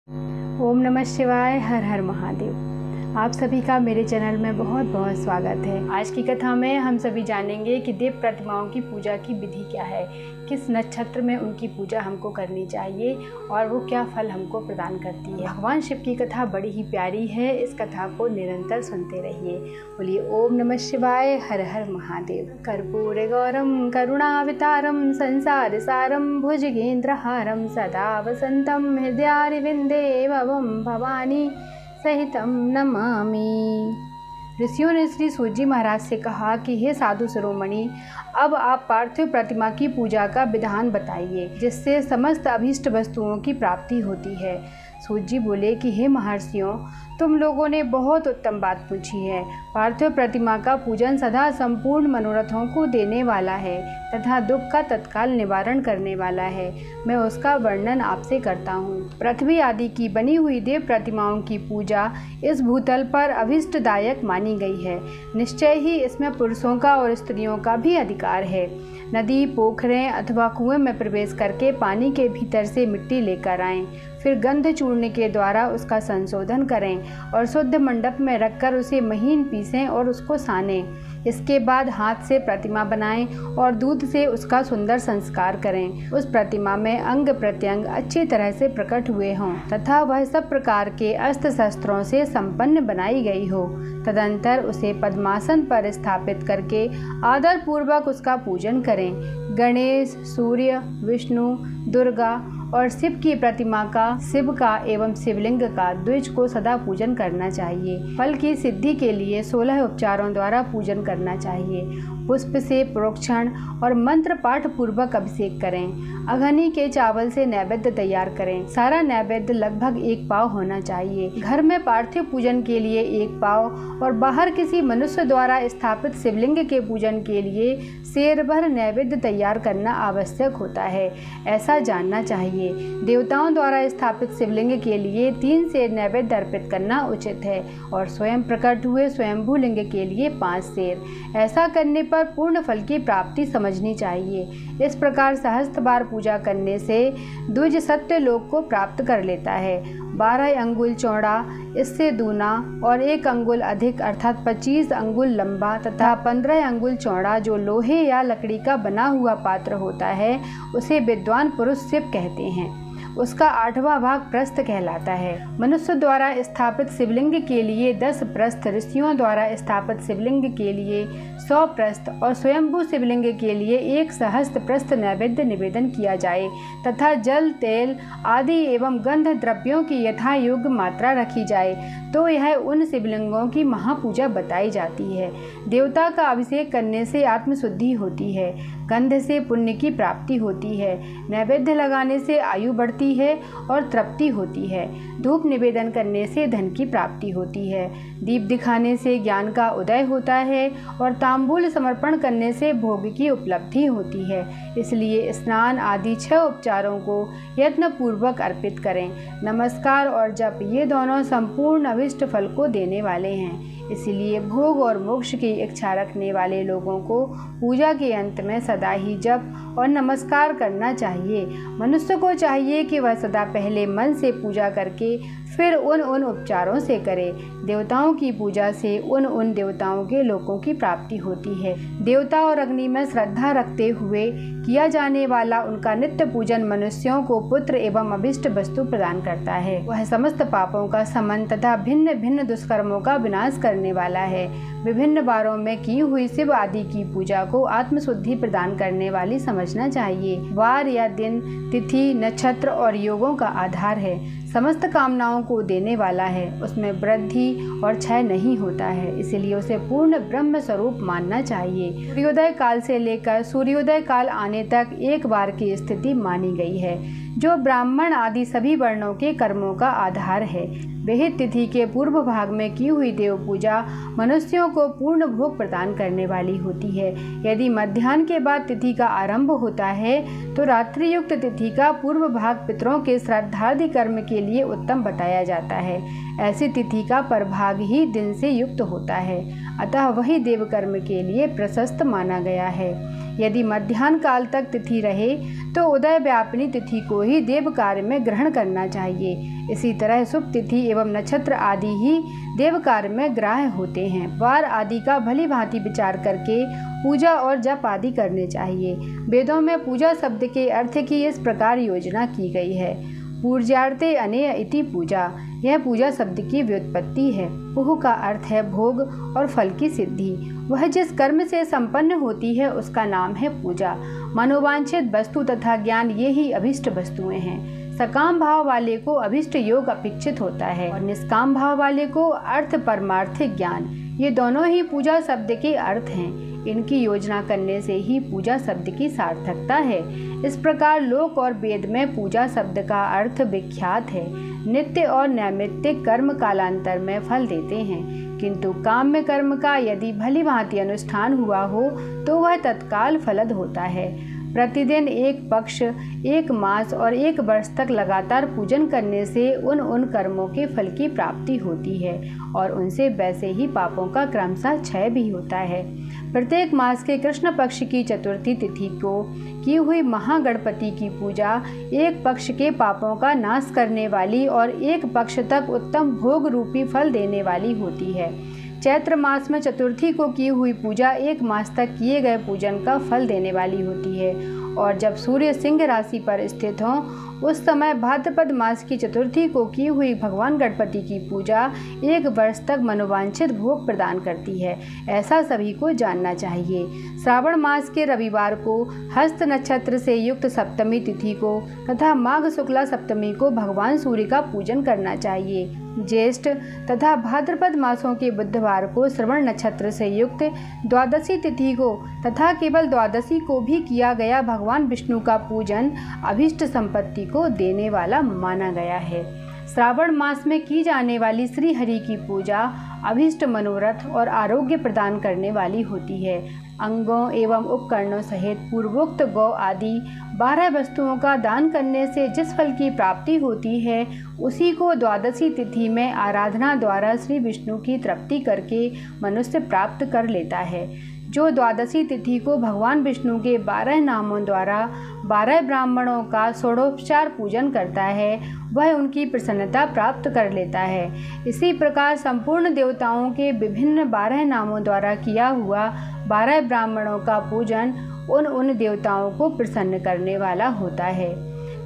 ओम नमः शिवाय। हर हर महादेव। आप सभी का मेरे चैनल में बहुत बहुत स्वागत है। आज की कथा में हम सभी जानेंगे कि देव प्रतिमाओं की पूजा की विधि क्या है, किस नक्षत्र में उनकी पूजा हमको करनी चाहिए और वो क्या फल हमको प्रदान करती है। भगवान शिव की कथा बड़ी ही प्यारी है, इस कथा को निरंतर सुनते रहिए। बोलिए ओम नमः शिवाय। हर हर महादेव। कर्पूर गौरम करुणावतारम संसार सारम भुजगेंद्रहारम सदा वसंतम हृदयारविंदे भवम भवानी सहितम नमामि। ऋषियों ने श्री सूजी महाराज से कहा कि हे साधु शिरोमणि, अब आप पार्थिव प्रतिमा की पूजा का विधान बताइए जिससे समस्त अभीष्ट वस्तुओं की प्राप्ति होती है। सूजी बोले कि हे महर्षियों, तुम लोगों ने बहुत उत्तम बात पूछी है। पार्थिव प्रतिमा का पूजन सदा संपूर्ण मनोरथों को देने वाला है तथा दुख का तत्काल निवारण करने वाला है। मैं उसका वर्णन आपसे करता हूँ। पृथ्वी आदि की बनी हुई देव प्रतिमाओं की पूजा इस भूतल पर अभिष्टदायक मानी गई है। निश्चय ही इसमें पुरुषों का और स्त्रियों का भी अधिकार है। नदी, पोखरें अथवा कुएं में प्रवेश करके पानी के भीतर से मिट्टी लेकर आएं, फिर गंध चूर्ण के द्वारा उसका संशोधन करें और शुद्ध मंडप में रखकर उसे महीन पीसें और उसको सानें। इसके बाद हाथ से प्रतिमा बनाएं और दूध से उसका सुंदर संस्कार करें। उस प्रतिमा में अंग प्रत्यंग अच्छी तरह से प्रकट हुए हों तथा वह सब प्रकार के अस्त्र शस्त्रों से संपन्न बनाई गई हो। तदंतर उसे पद्मासन पर स्थापित करके आदर पूर्वक उसका पूजन करें। गणेश, सूर्य, विष्णु, दुर्गा और शिव की प्रतिमा का, शिव का एवं शिवलिंग का द्विज को सदा पूजन करना चाहिए। फल की सिद्धि के लिए 16 उपचारों द्वारा पूजन करना चाहिए। पुष्प से प्रोक्षण और मंत्र पाठ पूर्वक अभिषेक करें। अघनी के चावल से नैवेद्य तैयार करें। सारा नैवेद्य लगभग 1 पाव होना चाहिए। घर में पार्थिव पूजन के लिए 1 पाव और बाहर किसी मनुष्य द्वारा स्थापित शिवलिंग के पूजन के लिए सेर भर नैवेद्य तैयार करना आवश्यक होता है, ऐसा जानना चाहिए। देवताओं द्वारा स्थापित शिवलिंग के लिए 3 सेर नैवेद्य अर्पित करना उचित है और स्वयं प्रकट हुए स्वयंभू लिंग के लिए 5 सेर। ऐसा करने पर पूर्ण फल की प्राप्ति समझनी चाहिए। इस प्रकार सहस्त्र बार पूजा करने से द्विज सत्य लोक को प्राप्त कर लेता है। 12 अंगुल चौड़ा, इससे दूना और 1 अंगुल अधिक अर्थात 25 अंगुल लंबा तथा 15 अंगुल चौड़ा जो लोहे या लकड़ी का बना हुआ पात्र होता है उसे विद्वान पुरुष शिव कहते हैं। उसका 8वां भाग प्रस्थ कहलाता है। मनुष्य द्वारा स्थापित शिवलिंग के लिए 10 प्रस्थ, ऋषियों द्वारा स्थापित शिवलिंग के लिए 100 प्रस्थ और स्वयंभू शिवलिंग के लिए 1 सहस्त्र प्रस्थ नैवेद्य निवेदन किया जाए तथा जल, तेल आदि एवं गंध द्रव्यों की यथा योग्य मात्रा रखी जाए तो यह उन शिवलिंगों की महापूजा बताई जाती है। देवता का अभिषेक करने से आत्मशुद्धि होती है, गंध से पुण्य की प्राप्ति होती है, नैवेद्य लगाने से आयु बढ़ती है और तृप्ति होती है, धूप निवेदन करने से धन की प्राप्ति होती है, दीप दिखाने से ज्ञान का उदय होता है और तांबूल समर्पण करने से भोग की उपलब्धि होती है। इसलिए स्नान आदि 6 उपचारों को यत्न पूर्वक अर्पित करें। नमस्कार और जप ये दोनों संपूर्ण अभिष्ट फल को देने वाले हैं। इसलिए भोग और मोक्ष की इच्छा रखने वाले लोगों को पूजा के अंत में सदा ही जप और नमस्कार करना चाहिए। मनुष्य को चाहिए कि वह सदा पहले मन से पूजा करके फिर उन उपचारों से करे। देवताओं की पूजा से उन देवताओं के लोकों की प्राप्ति होती है। देवता और अग्नि में श्रद्धा रखते हुए किया जाने वाला उनका नित्य पूजन मनुष्यों को पुत्र एवं अभिष्ट वस्तु प्रदान करता है। वह समस्त पापों का शमन तथा भिन्न भिन्न दुष्कर्मों का विनाश करने वाला है। विभिन्न बारों में की हुई शिव आदि की पूजा को आत्मशुद्धि प्रदान करने वाली समझना चाहिए। वार या दिन, तिथि, नक्षत्र और योगों का आधार है। समस्त कामनाओं को देने वाला है। उसमें वृद्धि और क्षय नहीं होता है, इसलिए उसे पूर्ण ब्रह्म स्वरूप मानना चाहिए। सूर्योदय काल से लेकर सूर्योदय काल आने तक 1 बार की स्थिति मानी गई है, जो ब्राह्मण आदि सभी वर्णों के कर्मों का आधार है। विहित तिथि के पूर्व भाग में की हुई देव पूजा मनुष्यों को पूर्ण भोग प्रदान करने वाली होती है। यदि मध्याह्न के बाद तिथि का आरंभ होता है तो रात्रि युक्त तिथि का पूर्व भाग पितरों के श्राद्धादि कर्म के लिए उत्तम बताया जाता है। ऐसी तिथि का परभाग ही दिन से युक्त होता है, अतः वही देव कर्म के लिए प्रशस्त माना गया है। यदि मध्याह्न काल तक तिथि रहे तो उदय व्यापिनी तिथि को ही देव कार्य में ग्रहण करना चाहिए। इसी तरह शुभ तिथि एवं नक्षत्र आदि ही देव कार्य में ग्राह्य होते हैं। वार आदि का भली भांति विचार करके पूजा और जप आदि करने चाहिए। वेदों में पूजा शब्द के अर्थ की इस प्रकार योजना की गई है। पूज्यार्थे अनेय इति पूजा, यह पूजा शब्द की व्युत्पत्ति है। पूह का अर्थ है भोग और फल की सिद्धि। वह जिस कर्म से संपन्न होती है उसका नाम है पूजा। मनोवांछित वस्तु तथा ज्ञान ये ही अभिष्ट वस्तुएं हैं। सकाम भाव वाले को अभिष्ट योग अपेक्षित होता है और निष्काम भाव वाले को अर्थ परमार्थिक ज्ञान, ये दोनों ही पूजा शब्द के अर्थ हैं। इनकी योजना करने से ही पूजा शब्द की सार्थकता है। इस प्रकार लोक और वेद में पूजा शब्द का अर्थ विख्यात है। नित्य और नैमित्तिक कर्म कालांतर में फल देते हैं, किंतु काम्य कर्म का यदि भली भांति अनुष्ठान हुआ हो तो वह तत्काल फलद होता है। प्रतिदिन एक पक्ष, एक मास और एक वर्ष तक लगातार पूजन करने से उन कर्मों के फल की प्राप्ति होती है और उनसे वैसे ही पापों का क्रमशः क्षय भी होता है। प्रत्येक मास के कृष्ण पक्ष की चतुर्थी तिथि को की हुई महागणपति की पूजा एक पक्ष के पापों का नाश करने वाली और एक पक्ष तक उत्तम भोग रूपी फल देने वाली होती है। चैत्र मास में चतुर्थी को की हुई पूजा एक मास तक किए गए पूजन का फल देने वाली होती है और जब सूर्य सिंह राशि पर स्थित हों उस समय भाद्रपद मास की चतुर्थी को की हुई भगवान गणपति की पूजा एक वर्ष तक मनोवांछित भोग प्रदान करती है। ऐसा सभी को जानना चाहिए। श्रावण मास के रविवार को हस्त नक्षत्र से युक्त सप्तमी तिथि को तथा माघ शुक्ला सप्तमी को भगवान सूर्य का पूजन करना चाहिए। ज्येष्ठ तथा भाद्रपद मासों के बुधवार को श्रवण नक्षत्र से युक्त द्वादशी तिथि को तथा केवल द्वादशी को भी किया गया भगवान विष्णु का पूजन अभिष्ट संपत्ति को देने वाला माना गया है। श्रावण मास में की जाने वाली श्री हरि की पूजा अभिष्ट मनोरथ और आरोग्य प्रदान करने वाली होती है। अंगों एवं उपकरणों सहित पूर्वोक्त गौ आदि 12 वस्तुओं का दान करने से जिस फल की प्राप्ति होती है उसी को द्वादशी तिथि में आराधना द्वारा श्री विष्णु की तृप्ति करके मनुष्य प्राप्त कर लेता है। जो द्वादशी तिथि को भगवान विष्णु के 12 नामों द्वारा 12 ब्राह्मणों का षोडोपचार पूजन करता है वह उनकी प्रसन्नता प्राप्त कर लेता है। इसी प्रकार संपूर्ण देवताओं के विभिन्न 12 नामों द्वारा किया हुआ 12 ब्राह्मणों का पूजन उन देवताओं को प्रसन्न करने वाला होता है।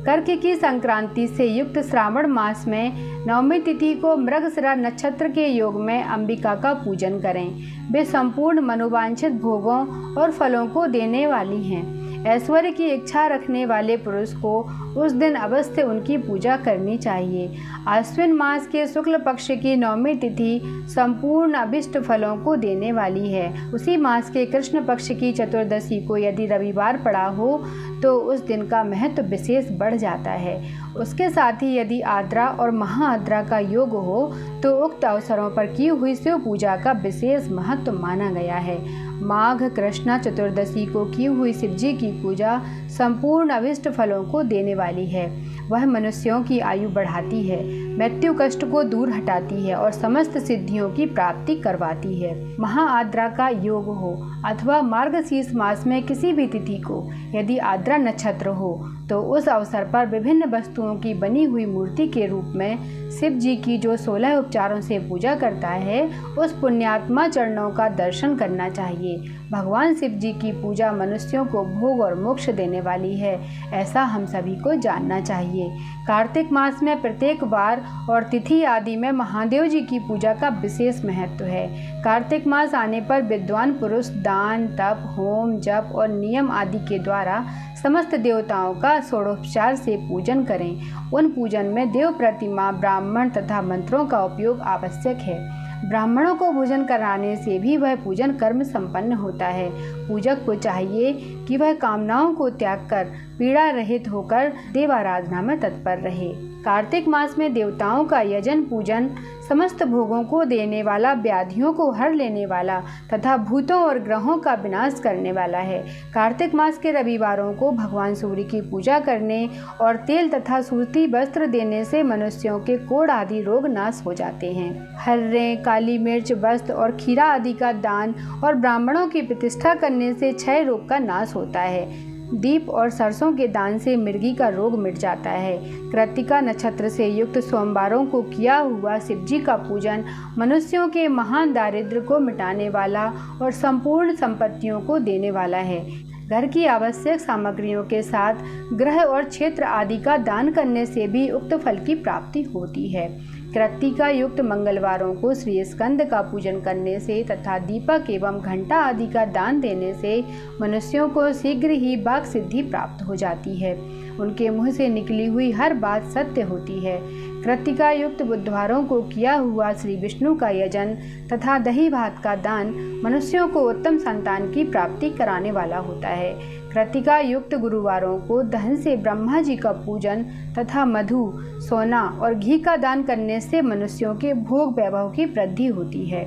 कर्क की संक्रांति से युक्त श्रावण मास में नवमी तिथि को मृगशिरा नक्षत्र के योग में अंबिका का पूजन करें। वे संपूर्ण मनोवांछित भोगों और फलों को देने वाली हैं। ऐश्वर्य की इच्छा रखने वाले पुरुष को उस दिन अवश्य उनकी पूजा करनी चाहिए। आश्विन मास के शुक्ल पक्ष की नवमी तिथि संपूर्ण अभिष्ट फलों को देने वाली है। उसी मास के कृष्ण पक्ष की चतुर्दशी को यदि रविवार पड़ा हो तो उस दिन का महत्व विशेष बढ़ जाता है। उसके साथ ही यदि आद्रा और महाआद्रा का योग हो तो उक्त अवसरों पर की हुई शिव पूजा का विशेष महत्व माना गया है। माघ कृष्णा चतुर्दशी को की हुई शिवजी की पूजा संपूर्ण अभिष्ट फलों को देने वाली है। वह मनुष्यों की आयु बढ़ाती है, मृत्यु कष्ट को दूर हटाती है और समस्त सिद्धियों की प्राप्ति करवाती है। महाआद्रा का योग हो अथवा मार्गशीर्ष मास में किसी भी तिथि को यदि आद्रा नक्षत्र हो तो उस अवसर पर विभिन्न वस्तुओं की बनी हुई मूर्ति के रूप में शिव जी की जो 16 उपचारों से पूजा करता है उस पुण्यात्मा चरणों का दर्शन करना चाहिए। भगवान शिव जी की पूजा मनुष्यों को भोग और मोक्ष देने वाली है, ऐसा हम सभी को जानना चाहिए। कार्तिक मास में प्रत्येक वार और तिथि आदि में महादेव जी की पूजा का विशेष महत्व है। कार्तिक मास आने पर विद्वान पुरुष दान, तप, होम, जप और नियम आदि के द्वारा समस्त देवताओं का षोडोपचार से पूजन करें। उन पूजन में देव प्रतिमा, ब्राह्मण तथा मंत्रों का उपयोग आवश्यक है। ब्राह्मणों को भोजन कराने से भी वह पूजन कर्म संपन्न होता है। पूजक को चाहिए कि वह कामनाओं को त्याग कर पीड़ा रहित होकर देवाराधना में तत्पर रहे। कार्तिक मास में देवताओं का यजन पूजन समस्त भोगों को देने वाला, व्याधियों को हर लेने वाला तथा भूतों और ग्रहों का विनाश करने वाला है। कार्तिक मास के रविवारों को भगवान सूर्य की पूजा करने और तेल तथा सूती वस्त्र देने से मनुष्यों के कोढ़ आदि रोग नाश हो जाते हैं। हर्रे, काली मिर्च, वस्त्र और खीरा आदि का दान और ब्राह्मणों की प्रतिष्ठा करने से क्षय रोग का नाश होता है। दीप और सरसों के दान से मिर्गी का रोग मिट जाता है। कृत्तिका नक्षत्र से युक्त सोमवारों को किया हुआ शिवजी का पूजन मनुष्यों के महान दारिद्र्य को मिटाने वाला और संपूर्ण संपत्तियों को देने वाला है। घर की आवश्यक सामग्रियों के साथ ग्रह और क्षेत्र आदि का दान करने से भी उक्त फल की प्राप्ति होती है। कृत्तिका युक्त मंगलवारों को श्री स्कंद का पूजन करने से तथा दीपक एवं घंटा आदि का दान देने से मनुष्यों को शीघ्र ही वाक सिद्धि प्राप्त हो जाती है। उनके मुंह से निकली हुई हर बात सत्य होती है। कृत्तिका युक्त बुधवारों को किया हुआ श्री विष्णु का यजन तथा दही भात का दान मनुष्यों को उत्तम संतान की प्राप्ति कराने वाला होता है। कृत्तिका युक्त गुरुवारों को दहन से ब्रह्मा जी का पूजन तथा मधु, सोना और घी का दान करने से मनुष्यों के भोग वैभव की वृद्धि होती है।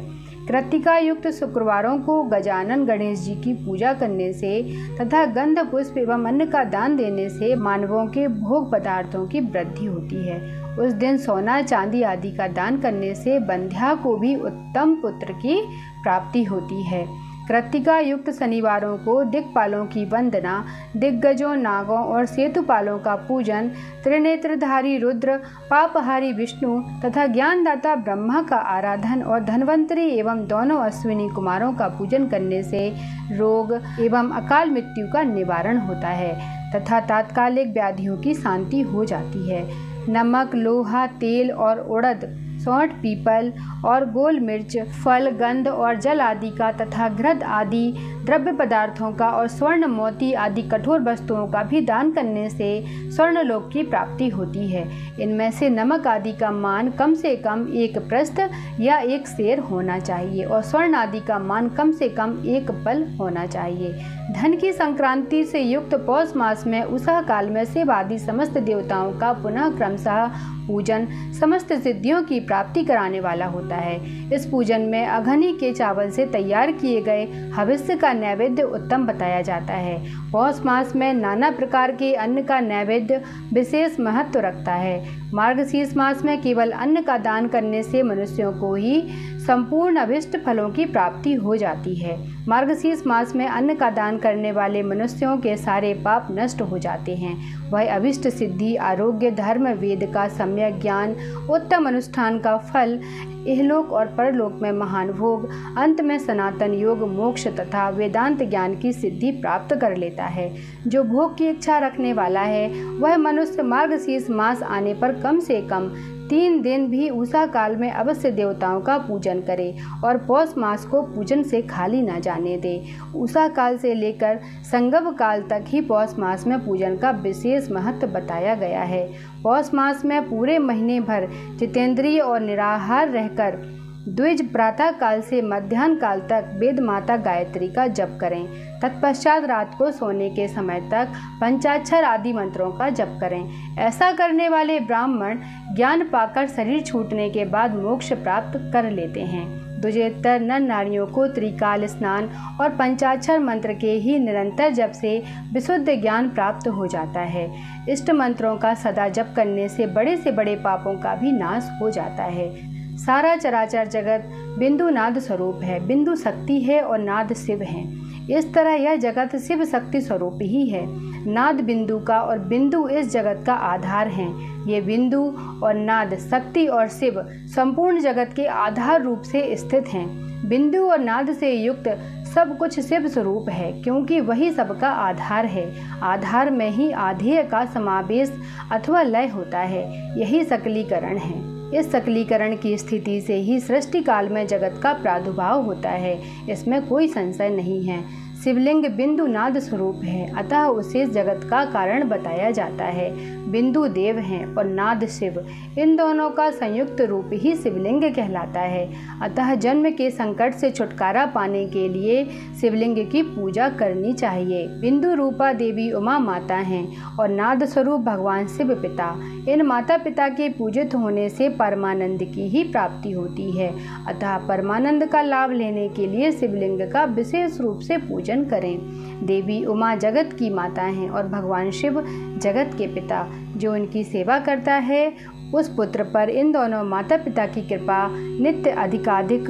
कृत्तिका युक्त शुक्रवारों को गजानन गणेश जी की पूजा करने से तथा गंध पुष्प एवं अन्न का दान देने से मानवों के भोग पदार्थों की वृद्धि होती है। उस दिन सोना चांदी आदि का दान करने से बंध्या को भी उत्तम पुत्र की प्राप्ति होती है। कृत्तिका युक्त शनिवारों को दिक्पालों की वंदना, दिग्गजों, नागों और सेतुपालों का पूजन, त्रिनेत्रधारी रुद्र, पापहारी विष्णु तथा ज्ञानदाता ब्रह्मा का आराधन और धन्वंतरी एवं दोनों अश्विनी कुमारों का पूजन करने से रोग एवं अकाल मृत्यु का निवारण होता है तथा तात्कालिक व्याधियों की शांति हो जाती है। नमक, लोहा, तेल और उड़द, सौंठ, पीपल और गोल मिर्च, फल, गंध और जल आदि का तथा घृत आदि द्रव्य पदार्थों का और स्वर्ण, मोती आदि कठोर वस्तुओं का भी दान करने से स्वर्ण लोक की प्राप्ति होती है। इनमें से नमक आदि का मान कम से कम 1 प्रस्थ या 1 सेर होना चाहिए और स्वर्ण आदि का मान कम से कम 1 पल होना चाहिए। धन की संक्रांति से युक्त पौष मास में उषा काल में शिव आदि समस्त देवताओं का पुनः क्रमशः पूजन समस्त सिद्धियों की प्राप्ति कराने वाला होता है। इस पूजन में अघनी के चावल से तैयार किए गए हविष्य का नैवेद्य उत्तम बताया जाता है। पौष मास में नाना प्रकार के अन्न का नैवेद्य विशेष महत्व रखता है। मार्गशीर्ष मास में केवल अन्न का दान करने से मनुष्यों को ही संपूर्ण अभिष्ट फलों की प्राप्ति हो जाती है। मार्गशीर्ष मास में अन्न का दान करने वाले मनुष्यों के सारे पाप नष्ट हो जाते हैं। वह अभिष्ट सिद्धि, आरोग्य, धर्म, वेद का सम्यक ज्ञान, उत्तम अनुष्ठान का फल, इहलोक और परलोक में महान भोग, अंत में सनातन योग, मोक्ष तथा वेदांत ज्ञान की सिद्धि प्राप्त कर लेता है। जो भोग की इच्छा रखने वाला है वह मनुष्य मार्गशीर्ष मास आने पर कम से कम 3 दिन भी उषा काल में अवश्य देवताओं का पूजन करे और पौष मास को पूजन से खाली न जाने दे। उषा काल से लेकर संगम काल तक ही पौष मास में पूजन का विशेष महत्व बताया गया है। पौष मास में पूरे महीने भर जितेंद्रिय और निराहार रहकर द्विज प्रातः काल से मध्याह्न काल तक वेद माता गायत्री का जप करें। तत्पश्चात रात को सोने के समय तक पंचाक्षर आदि मंत्रों का जप करें। ऐसा करने वाले ब्राह्मण ज्ञान पाकर शरीर छूटने के बाद मोक्ष प्राप्त कर लेते हैं। द्विजेतर नर नारियों को त्रिकाल स्नान और पंचाक्षर मंत्र के ही निरंतर जप से विशुद्ध ज्ञान प्राप्त हो जाता है। इष्ट मंत्रों का सदा जप करने से बड़े पापों का भी नाश हो जाता है। सारा चराचर जगत बिंदु नाद स्वरूप है। बिंदु शक्ति है और नाद शिव है। इस तरह यह जगत शिव शक्ति स्वरूप ही है। नाद बिंदु का और बिंदु इस जगत का आधार हैं। ये बिंदु और नाद, शक्ति और शिव संपूर्ण जगत के आधार रूप से स्थित हैं। बिंदु और नाद से युक्त सब कुछ शिव स्वरूप है, क्योंकि वही सबका आधार है। आधार में ही आधेय का समावेश अथवा लय होता है। यही सकलीकरण है। इस सकलीकरण की स्थिति से ही सृष्टि काल में जगत का प्रादुर्भाव होता है। इसमें कोई संशय नहीं है। शिवलिंग बिंदु नाद स्वरूप है, अतः उसे जगत का कारण बताया जाता है। बिंदु देव हैं और नाद शिव, इन दोनों का संयुक्त रूप ही शिवलिंग कहलाता है। अतः जन्म के संकट से छुटकारा पाने के लिए शिवलिंग की पूजा करनी चाहिए। बिंदु रूपा देवी उमा माता हैं और नाद स्वरूप भगवान शिव पिता। इन माता पिता के पूजित होने से परमानंद की ही प्राप्ति होती है। अतः परमानंद का लाभ लेने के लिए शिवलिंग का विशेष रूप से पूजन करें। देवी उमा जगत की माता हैं और भगवान शिव जगत के पिता। जो इनकी सेवा करता है उस पुत्र पर इन दोनों माता पिता की कृपा नित्य अधिकाधिक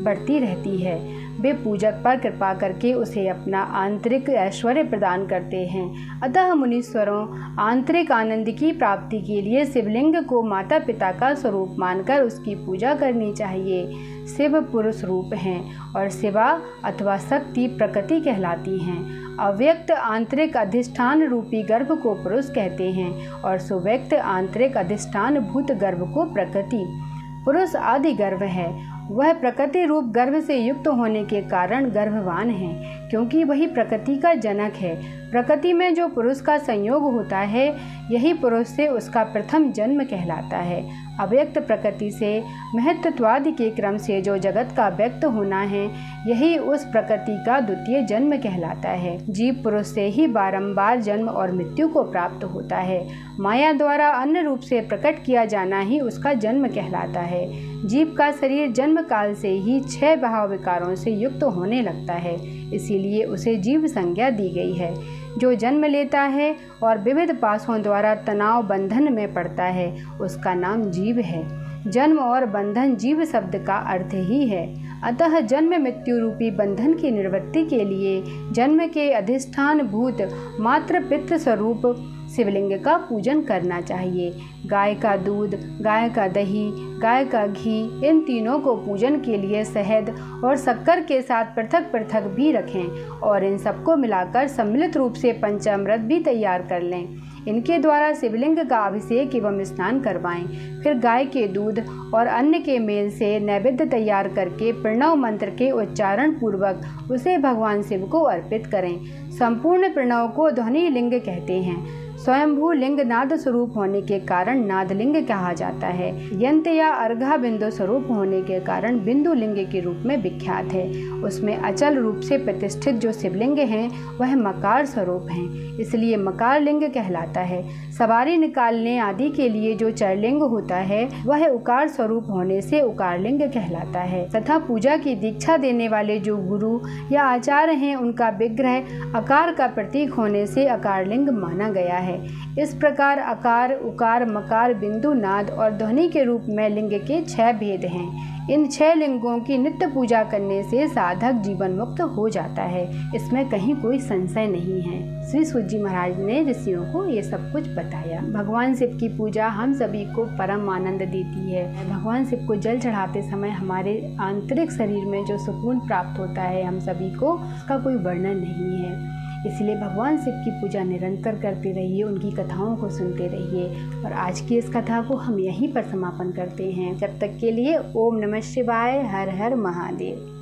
बढ़ती रहती है। वे पूजक पर कृपा करके उसे अपना आंतरिक ऐश्वर्य प्रदान करते हैं। अतः मुनीश्वरों, आंतरिक आनंद की प्राप्ति के लिए शिवलिंग को माता पिता का स्वरूप मानकर उसकी पूजा करनी चाहिए। शिव पुरुष रूप हैं और शिवा अथवा शक्ति प्रकृति कहलाती हैं। अव्यक्त आंतरिक अधिष्ठान रूपी गर्भ को पुरुष कहते हैं और सुव्यक्त आंतरिक अधिष्ठान भूत गर्भ को प्रकृति। पुरुष आदि गर्भ है, वह प्रकृति रूप गर्भ से युक्त होने के कारण गर्भवान है, क्योंकि वही प्रकृति का जनक है। प्रकृति में जो पुरुष का संयोग होता है, यही पुरुष से उसका प्रथम जन्म कहलाता है। अव्यक्त प्रकृति से महत्त्वादि के क्रम से जो जगत का व्यक्त होना है, यही उस प्रकृति का द्वितीय जन्म कहलाता है। जीव पुरुष से ही बारंबार जन्म और मृत्यु को प्राप्त होता है। माया द्वारा अन्य रूप से प्रकट किया जाना ही उसका जन्म कहलाता है। जीव का शरीर जन्म काल से ही 6 भाव विकारों से युक्त होने लगता है, इसीलिए उसे जीव संज्ञा दी गई है। जो जन्म लेता है और विविध पासों द्वारा तनाव बंधन में पड़ता है, उसका नाम जीव है। जन्म और बंधन जीव शब्द का अर्थ ही है। अतः जन्म मृत्यु रूपी बंधन की निवृत्ति के लिए जन्म के अधिष्ठान भूत मात्र पितृ स्वरूप शिवलिंग का पूजन करना चाहिए। गाय का दूध, गाय का दही, गाय का घी, इन तीनों को पूजन के लिए शहद और शक्कर के साथ पृथक पृथक भी रखें और इन सबको मिलाकर सम्मिलित रूप से पंचामृत भी तैयार कर लें। इनके द्वारा शिवलिंग का अभिषेक एवं स्नान करवाएं। फिर गाय के दूध और अन्न के मेल से नैवेद्य तैयार करके प्रणव मंत्र के उच्चारण पूर्वक उसे भगवान शिव को अर्पित करें। संपूर्ण प्रणव को ध्वनि लिंग कहते हैं। स्वयंभू लिंग नाद स्वरूप होने के कारण नादलिंग कहा जाता है। यंत्र या अर्घा बिंदु स्वरूप होने के कारण बिंदु लिंग के रूप में विख्यात है। उसमें अचल रूप से प्रतिष्ठित जो शिवलिंग हैं, वह मकार स्वरूप हैं, इसलिए मकार लिंग कहलाता है। सवारी निकालने आदि के लिए जो चरलिंग होता है, वह उकार स्वरूप होने से उकार लिंग कहलाता है। तथा पूजा की दीक्षा देने वाले जो गुरु या आचार्य हैं, उनका विग्रह आकार का प्रतीक होने से अकार लिंग माना गया है। इस प्रकार अकार, उकार, मकार, बिंदु, नाद और ध्वनि के रूप में लिंग के 6 भेद हैं। इन 6 लिंगों की नित्य पूजा करने से साधक जीवन मुक्त हो जाता है, इसमें कहीं कोई संशय नहीं है। श्री सूत जी महाराज ने ऋषियों को ये सब कुछ बताया। भगवान शिव की पूजा हम सभी को परम आनंद देती है। भगवान शिव को जल चढ़ाते समय हमारे आंतरिक शरीर में जो सुकून प्राप्त होता है, हम सभी को उसका कोई वर्णन नहीं है। इसलिए भगवान शिव की पूजा निरंतर करते रहिए, उनकी कथाओं को सुनते रहिए। और आज की इस कथा को हम यहीं पर समापन करते हैं। जब तक के लिए ओम नमः शिवाय, हर हर महादेव।